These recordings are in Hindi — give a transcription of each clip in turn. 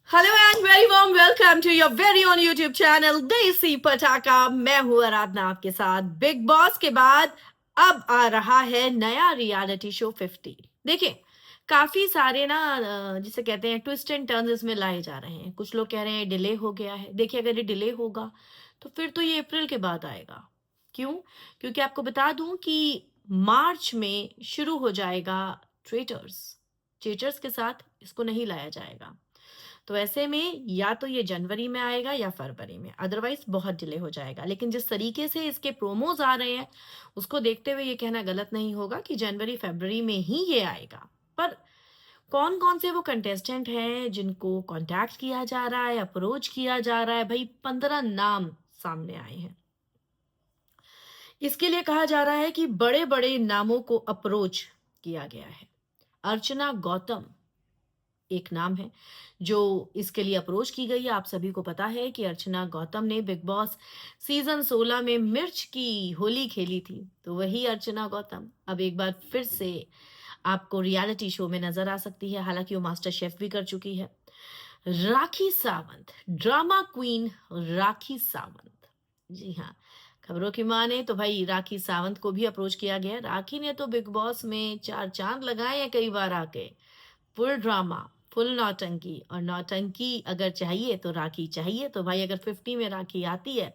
Hello and very warm welcome to your very own YouTube channel Desi Patakha. मैं हूँ आराधना आपके साथ। बिग बॉस के बाद अब आ रहा है नया रियलिटी शो 50। देखिए, काफी सारे ना जिसे कहते हैं ट्विस्ट एंड टर्न्स इसमें लाए जा रहे हैं। कुछ लोग कह रहे हैं डिले हो गया है। देखिए, अगर ये डिले होगा तो फिर तो ये अप्रैल के बाद आएगा। क्यों? क्योंकि आपको बता दूं कि मार्च में शुरू हो जाएगा ट्रेटर्स। ट्रेटर्स के साथ इसको नहीं लाया जाएगा। तो ऐसे में या तो ये जनवरी में आएगा या फरवरी में, अदरवाइज बहुत डिले हो जाएगा। लेकिन जिस तरीके से इसके प्रोमोज आ रहे हैं उसको देखते हुए ये कहना गलत नहीं होगा कि जनवरी फरवरी में ही ये आएगा। पर कौन कौन से वो कंटेस्टेंट हैं जिनको कांटेक्ट किया जा रहा है, अप्रोच किया जा रहा है, भाई 15 नाम सामने आए हैं। इसके लिए कहा जा रहा है कि बड़े बड़े नामों को अप्रोच किया गया है। अर्चना गौतम एक नाम है जो इसके लिए अप्रोच की गई है। आप सभी को पता है कि अर्चना गौतम ने बिग बॉस सीजन 16 में मिर्च की होली खेली थी। तो वही अर्चना गौतम अब एक बार फिर से आपको रियलिटी शो में नजर आ सकती है। हालांकि वो मास्टर शेफ भी कर चुकी है। राखी सावंत, ड्रामा क्वीन राखी सावंत, जी हाँ, खबरों की माने तो भाई राखी सावंत को भी अप्रोच किया गया। राखी ने तो बिग बॉस में चार चांद लगाए हैं कई बार आके। फुल ड्रामा, फुल नौटंकी, और नौटंकी अगर चाहिए तो राखी चाहिए। तो भाई अगर 50 में राखी आती है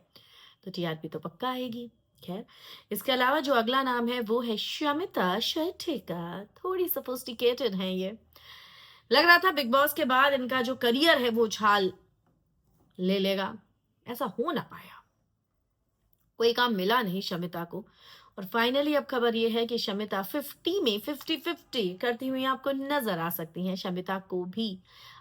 तो टीआरपी तो पक्का आएगी। खैर, इसके अलावा जो अगला नाम है वो है शमिता शेट्टिका। थोड़ी सोफिस्टिकेटेड है ये। लग रहा था बिग बॉस के बाद इनका जो करियर है वो उछाल ले लेगा, ऐसा हो ना पाया। कोई काम मिला नहीं शमिता को। और फाइनली अब खबर यह है कि शमिता 50 में 50-50 करती हुई आपको नजर आ सकती हैं। शमिता को भी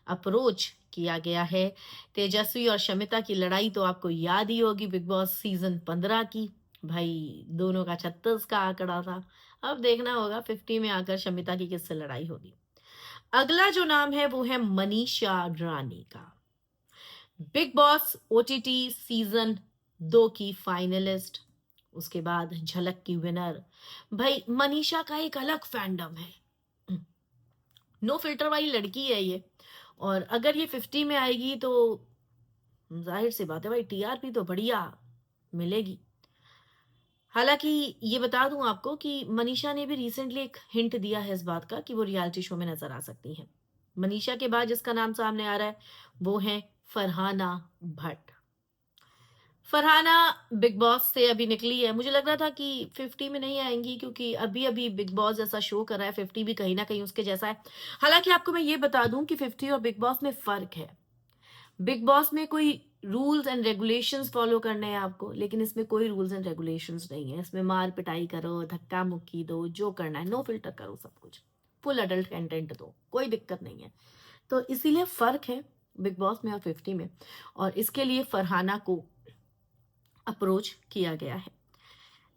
अप्रोच किया गया है। तेजस्वी और शमिता की लड़ाई तो आपको याद ही होगी, बिग बॉस सीजन 15 की। भाई दोनों का 36 का आंकड़ा था। अब देखना होगा 50 में आकर शमिता की किससे लड़ाई होगी। अगला जो नाम है वो है मनीषा रानी का। बिग बॉस ओटीटी सीजन 2 की फाइनलिस्ट, उसके बाद झलक की विनर। भाई मनीषा का एक अलग फैंडम है। नो फिल्टर वाली लड़की है ये। और अगर ये 50 में आएगी तो जाहिर सी बात है भाई टीआरपी तो बढ़िया मिलेगी। हालांकि ये बता दूं आपको कि मनीषा ने भी रिसेंटली एक हिंट दिया है इस बात का कि वो रियलिटी शो में नजर आ सकती हैं। मनीषा के बाद जिसका नाम सामने आ रहा है वो है फरहाना भट्ट। फरहाना बिग बॉस से अभी निकली है। मुझे लग रहा था कि 50 में नहीं आएंगी क्योंकि अभी अभी बिग बॉस जैसा शो कर रहा है, 50 भी कहीं ना कहीं उसके जैसा है। हालांकि आपको मैं ये बता दूं कि 50 और बिग बॉस में फर्क है। बिग बॉस में कोई रूल्स एंड रेगुलेशंस फॉलो करने हैं आपको, लेकिन इसमें कोई रूल्स एंड रेगुलेशंस नहीं है। इसमें मार पिटाई करो, धक्का मुक्की दो, जो करना है, नो फिल्टर करो, सब कुछ फुल अडल्ट कंटेंट दो, कोई दिक्कत नहीं है। तो इसीलिए फर्क है बिग बॉस में और 50 में। और इसके लिए फरहाना को अप्रोच किया गया है।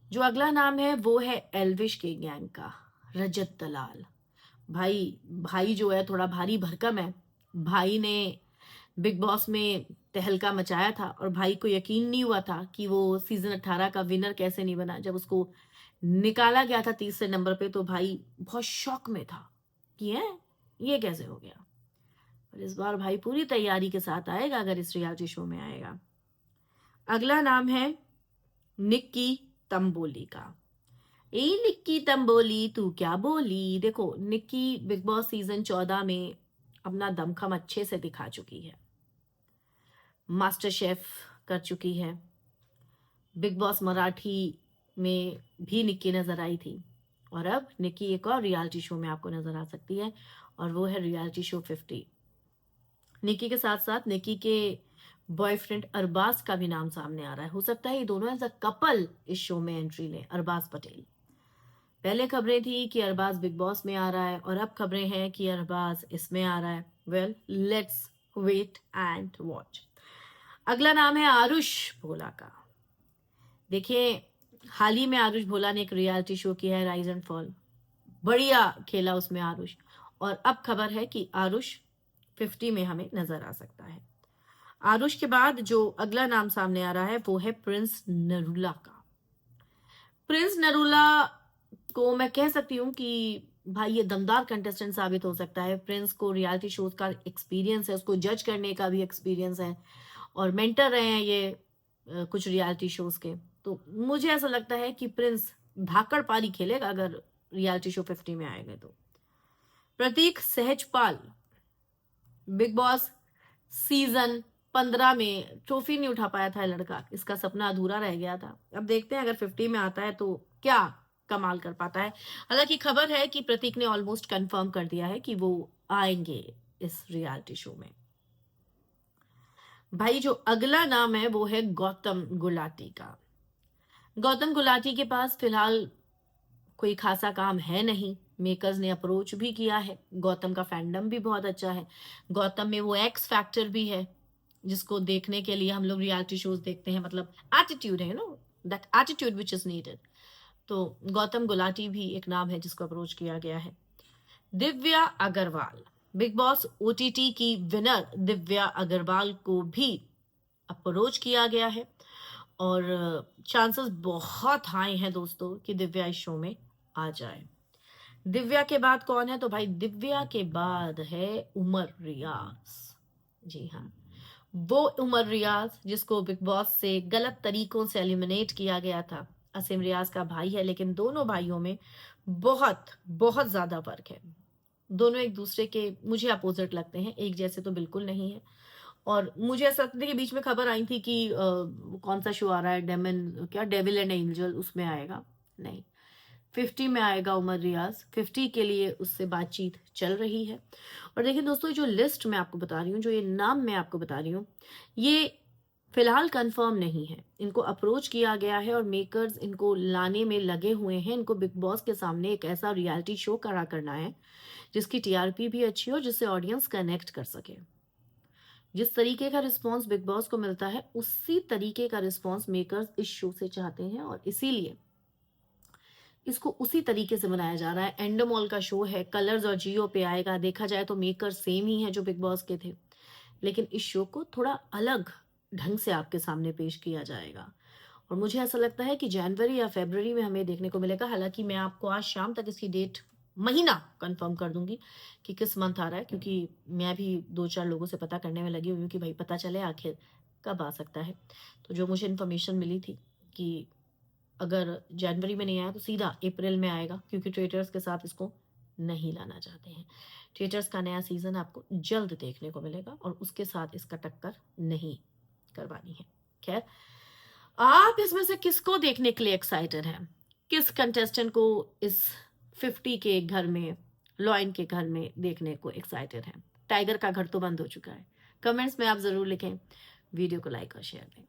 जो अगला नाम है वो है एल्विश के गैंग का रजत दलाल। भाई भाई जो है थोड़ा भारी भरकम है। भाई ने बिग बॉस में तहलका मचाया था और भाई को यकीन नहीं हुआ था कि वो सीजन 18 का विनर कैसे नहीं बना। जब उसको निकाला गया था तीसरे नंबर पे तो भाई बहुत शॉक में था कि है ये कैसे हो गया। पर इस बार भाई पूरी तैयारी के साथ आएगा अगर इस रियलिटी शो में आएगा। अगला नाम है निक्की तंबोली का। ए निक्की तंबोली तू क्या बोली। देखो, निक्की बिग बॉस सीजन 14 में अपना दमखम अच्छे से दिखा चुकी है। मास्टर शेफ कर चुकी है। बिग बॉस मराठी में भी निक्की नजर आई थी। और अब निक्की एक और रियलिटी शो में आपको नजर आ सकती है और वो है रियलिटी शो 50। निक्की के साथ साथ निक्की के बॉयफ्रेंड अरबाज का भी नाम सामने आ रहा है। हो सकता है ये दोनों एज अ कपल इस शो में एंट्री लें। अरबाज पटेल, पहले खबरें थी कि अरबाज बिग बॉस में आ रहा है और अब खबरें हैं कि अरबाज इसमें आ रहा है। Well, let's wait and watch. अगला नाम है आरुष भोला का। देखिए, हाल ही में आरुष भोला ने एक रियलिटी शो किया है, राइज एंड फॉल। बढ़िया खेला उसमें आरुष। और अब खबर है कि आरुष 50 में हमें नजर आ सकता है। आरुष के बाद जो अगला नाम सामने आ रहा है वो है प्रिंस नरूला का। प्रिंस नरूला को मैं कह सकती हूँ कि भाई ये दमदार कंटेस्टेंट साबित हो सकता है। प्रिंस को रियलिटी शोज का एक्सपीरियंस है, उसको जज करने का भी एक्सपीरियंस है और मेंटर रहे हैं ये कुछ रियलिटी शोज के। तो मुझे ऐसा लगता है कि प्रिंस धाकड़ पारी खेलेगा अगर रियलिटी शो 50 में आएगा तो। प्रतीक सहजपाल बिग बॉस सीजन 15 में ट्रॉफी नहीं उठा पाया था लड़का, इसका सपना अधूरा रह गया था। अब देखते हैं अगर 50 में आता है तो क्या कमाल कर पाता है। हालांकि खबर है कि प्रतीक ने ऑलमोस्ट कंफर्म कर दिया है कि वो आएंगे इस रियलिटी शो में। भाई जो अगला नाम है वो है गौतम गुलाटी का। गौतम गुलाटी के पास फिलहाल कोई खासा काम है नहीं। मेकर्स ने अप्रोच भी किया है, गौतम का फैंडम भी बहुत अच्छा है, गौतम में वो एक्स फैक्टर भी है जिसको देखने के लिए हम लोग रियलिटी शोज देखते हैं, मतलब एटीट्यूड है, that attitude which is needed. तो गौतम गुलाटी भी एक नाम है जिसको अप्रोच किया गया है। दिव्या अग्रवाल, बिग बॉस ओटीटी की विनर दिव्या अग्रवाल को भी अप्रोच किया गया है और चांसेस बहुत हाई हैं दोस्तों कि दिव्या इस शो में आ जाए। दिव्या के बाद कौन है? तो भाई दिव्या के बाद है उमर रियाज। जी हाँ, वो उमर रियाज जिसको बिग बॉस से गलत तरीकों से एलिमिनेट किया गया था। असीम रियाज का भाई है, लेकिन दोनों भाइयों में बहुत बहुत ज्यादा फर्क है। दोनों एक दूसरे के मुझे अपोजिट लगते हैं, एक जैसे तो बिल्कुल नहीं है। और मुझे ऐसा लगता है कि बीच में खबर आई थी कि कौन सा शो आ रहा है, डेमन क्या, डेविल एंड एंजल, उसमें आएगा। नहीं, 50 में आएगा उमर रियाज। 50 के लिए उससे बातचीत चल रही है। और देखिए दोस्तों, जो लिस्ट मैं आपको बता रही हूँ, जो ये नाम मैं आपको बता रही हूँ, ये फिलहाल कंफर्म नहीं है। इनको अप्रोच किया गया है और मेकर्स इनको लाने में लगे हुए हैं। इनको बिग बॉस के सामने एक ऐसा रियलिटी शो खड़ा करना है जिसकी टीआरपी भी अच्छी हो, जिससे ऑडियंस कनेक्ट कर सके। जिस तरीके का रिस्पॉन्स बिग बॉस को मिलता है उसी तरीके का रिस्पॉन्स मेकर्स इस शो से चाहते हैं और इसीलिए इसको उसी तरीके से बनाया जा रहा है। एंडोमॉल का शो है, कलर्स और जियो पे आएगा। देखा जाए तो मेकर सेम ही है जो बिग बॉस के थे, लेकिन इस शो को थोड़ा अलग ढंग से आपके सामने पेश किया जाएगा और मुझे ऐसा लगता है कि जनवरी या फरवरी में हमें देखने को मिलेगा। हालांकि मैं आपको आज शाम तक इसकी डेट, महीना कंफर्म कर दूंगी कि किस मंथ आ रहा है, क्योंकि मैं भी 2-4 लोगों से पता करने में लगी हुई हूँ कि भाई पता चले आखिर कब आ सकता है। तो जो मुझे इन्फॉर्मेशन मिली थी कि अगर जनवरी में नहीं आया तो सीधा अप्रैल में आएगा, क्योंकि ट्रेटर्स के साथ इसको नहीं लाना चाहते हैं। ट्रेटर्स का नया सीजन आपको जल्द देखने को मिलेगा और उसके साथ इसका टक्कर नहीं करवानी है। खैर, आप इसमें से किसको देखने के लिए एक्साइटेड हैं? किस कंटेस्टेंट को इस 50 के घर में, लॉयन के घर में देखने को एक्साइटेड हैं? टाइगर का घर तो बंद हो चुका है। कमेंट्स में आप जरूर लिखें। वीडियो को लाइक और शेयर करें।